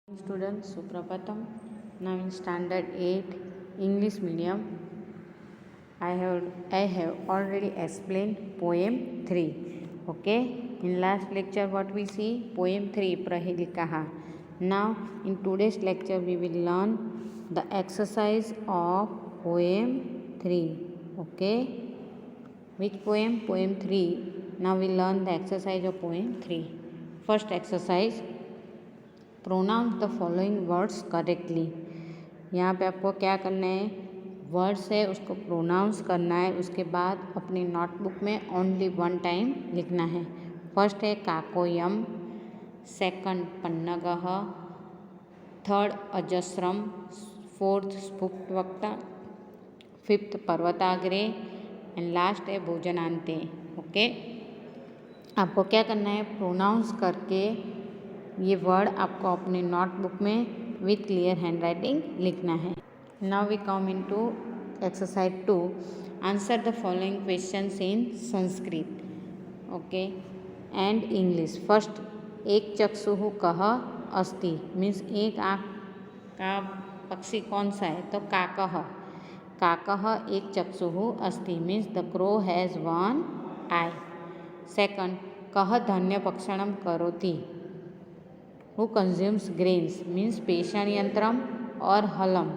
Students, Suprapatam. Now in standard 8 English medium, I have already explained poem 3. Okay, in last lecture what we see, poem 3 Prahelikaha. Now in today's lecture we will learn the exercise of poem 3. Okay, which poem? Poem 3. Now we learn the exercise of poem 3. First exercise, pronounce the following words correctly. यहाँ पे आपको क्या करना है, words है उसको pronounce करना है, उसके बाद अपनी नोटबुक में ओनली वन टाइम लिखना है। फर्स्ट है काकोयम, सेकंड पन्नगः, थर्ड अजस्रम, फोर्थ स्फुटवक्ता, फिफ्थ पर्वताग्रे एंड लास्ट है भोजनांते। ओके, आपको क्या करना है, प्रोनाउंस करके ये वर्ड आपको अपने नोटबुक में विथ क्लियर हैंड राइटिंग लिखना है। Now we come in to exercise 2, answer the following questions in Sanskrit okay and English. First, एक चक्षुः कः अस्ति, मीन्स एक आँख का पक्षी कौन सा है, तो काकः। काकः एक चक्षुः अस्ति means the crow has one I. Second, कः धान्यभक्षणं करोति, हु कंज्यूम्स ग्रेन्स, मीन्स पेषण यंत्रम और हलम,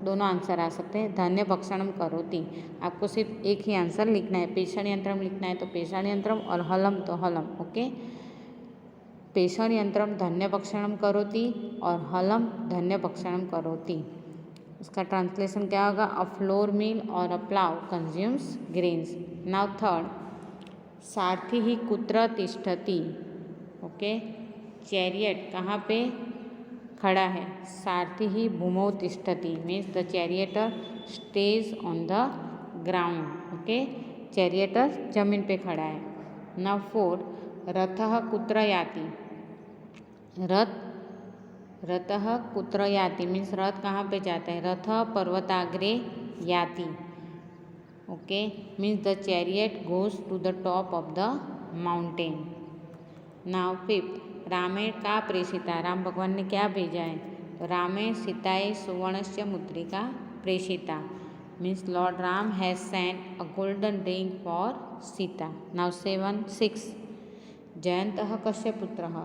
दोनों आंसर आ सकते हैं। धान्य भक्षणम करोति, आपको सिर्फ एक ही आंसर लिखना है, पेषण यंत्रम लिखना है तो पेषण यंत्रम और हलम तो हलम। ओके, पेषण यंत्रम धान्य भक्षणम करोति और हलम धान्य भक्षणम करोति। उसका ट्रांसलेशन क्या होगा, अ फ्लोर मिल और a plough consumes grains. Now third, सारथी ही कुत्र तिष्ठति। ओके, चैरियट कहाँ पे खड़ा है, सारथी ही भूमौ तिष्ठति means the charioteer stays on the ground. Okay, charioteer जमीन पे खड़ा है। नाउ फोर, रथः कुत्र याति, रथः कुत्र याति मीन्स रथ कहाँ पे जाता है, रथः पर्वताग्रे याति। Okay, means the chariot goes to the top of the mountain. Now fifth, रामेण का प्रेषिता, राम भगवान ने क्या भेजा है, तो रामेण सीताए सुवर्णस्य मुद्रिका प्रेषिता means lord Ram has sent a golden ring for Sita. Now six, जयंतः कस्य पुत्रः,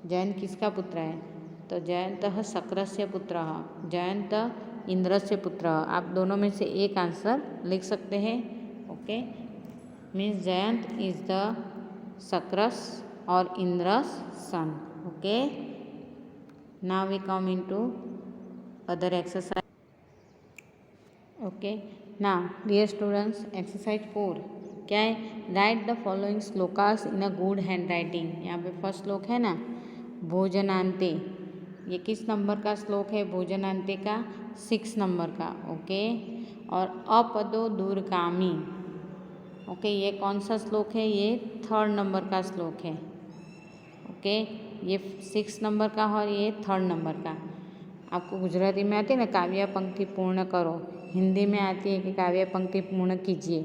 जयंत किसका पुत्र है, तो जयंतः शक्रस्य पुत्रः, जयंत इंद्रस्य पुत्रः। आप दोनों में से एक आंसर लिख सकते हैं। Okay, means Jayant is the Shakra's और Indra's son. Okay, now we come into other exercise. Okay, now dear students, exercise 4 क्या है, write the following shlokas in a good handwriting. यहाँ पे फर्स्ट श्लोक है ना, भोजनांते, ये किस नंबर का श्लोक है, भोजनांते का 6 नंबर का। ओके, और अपदो दूरगामी, ओके ये कौन सा श्लोक है, ये 3rd नंबर का श्लोक है। ओके, ये 6 नंबर का और ये 3rd नंबर का। आपको गुजराती में आती है ना, काव्य पंक्ति पूर्ण करो, हिंदी में आती है कि काव्य पंक्ति पूर्ण कीजिए,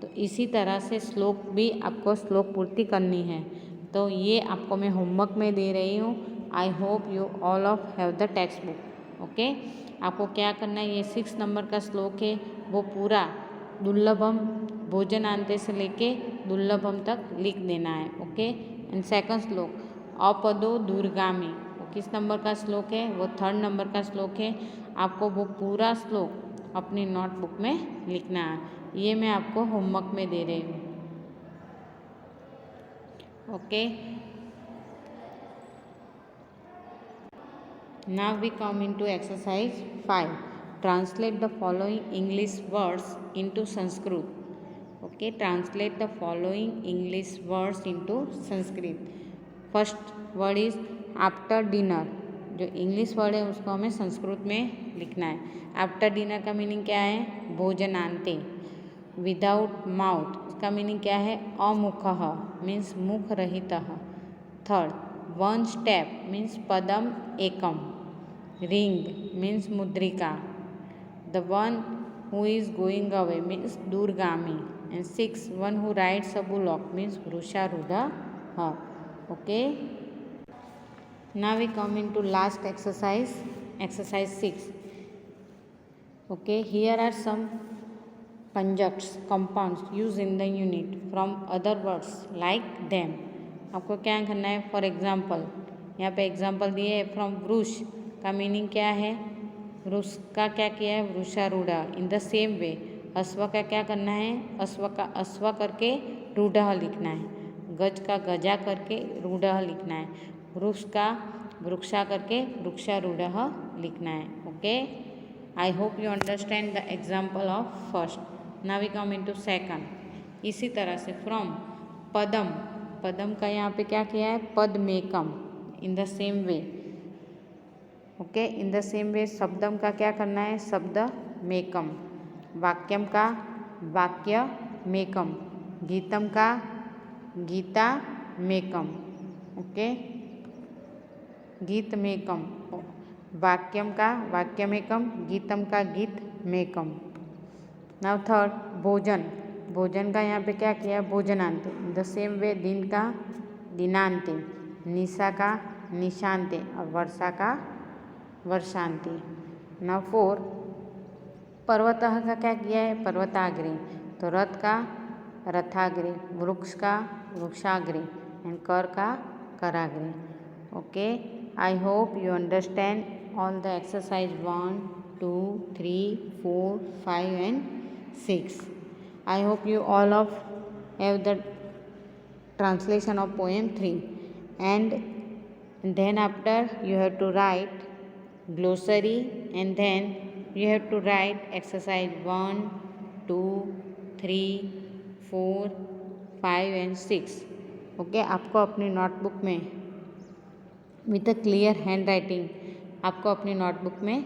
तो इसी तरह से श्लोक भी आपको श्लोक पूर्ति करनी है। तो ये आपको मैं होमवर्क में दे रही हूँ। आई hope you all of have the text book. Okay, आपको क्या करना है, ये 6 नंबर का श्लोक है वो पूरा दुर्लभम भोजनांते से लेके दुर्लभम तक लिख देना है। ओके, एंड सेकंड श्लोक अपदो दूरगामी, वो किस नंबर का श्लोक है, वो 3rd नंबर का श्लोक है। आपको वो पूरा श्लोक अपनी नोटबुक में लिखना है, ये मैं आपको होमवर्क में दे रही हूँ। Okay, now we come into exercise 5, translate the following English words into Sanskrit. Okay, translate the following English words into Sanskrit. First word is after dinner, जो इंग्लिश वर्ड है उसको हमें संस्कृत में लिखना है। आफ्टर डिनर का मीनिंग क्या है, भोजनांते। विदाउट माउथ, उसका मीनिंग क्या है, अमुखः मीन्स मुख रहित। थर्ड, वन स्टेप मीन्स पदम एकम। रिंग मीन्स मुद्रिका। The one who is going away means दूरगामी। And 6, one who rides a bullock means वृषारूढ़। Okay, Now we come into last exercise, exercise 6. Okay, here are some conjuncts, compounds used in the unit from other words like them. आपको क्या करना है? For example, यहाँ पे example दिए है from वृष का मीनिंग क्या है? वृष का क्या किया है? वृषारूढ़. इन द सेम वे अश्व का क्या करना है? अश्व का अश्व करके रूढ़ लिखना है. गज का गजा करके रूढ़ लिखना है. वृक्ष का वृक्षा करके वृक्षारूढ़ लिखना है. Okay, I hope you understand the example of first. Now we come into second. इसी तरह से फ्रॉम पदम, पदम का यहाँ पे क्या किया है? पदमेकम. In the same way, okay, in the same way शब्दम का क्या करना है? शब्द मेकम. वाक्यम का वाक्य मेकम. गीतम का गीता मेकम. ओके, गीत मेकम. वाक्यम का वाक्यमेकम. गीतम का गीत मेकम. नाउ थर्ड भोजन. भोजन का यहाँ पे क्या किया? भोजनांते. द सेम वे दिन का दिनांते. निशा का निशांते और वर्षा का वर्षांते. नाउ फोर पर्वतः का क्या किया है? पर्वताग्रे. तो रथ का रथाग्रे. वृक्ष का वृक्षाग्रे एंड कर का कराग्रे. Okay, I hope you understand all the exercise 1, 2, 3, 4, 5 and 6. I hope you all of have the translation of poem 3, and then after you have to write glossary, and then you have to write exercise 1, 2, 3, 4, 5 and 6. Okay, आपको अपनी notebook में with a clear hand writing आपको अपनी notebook में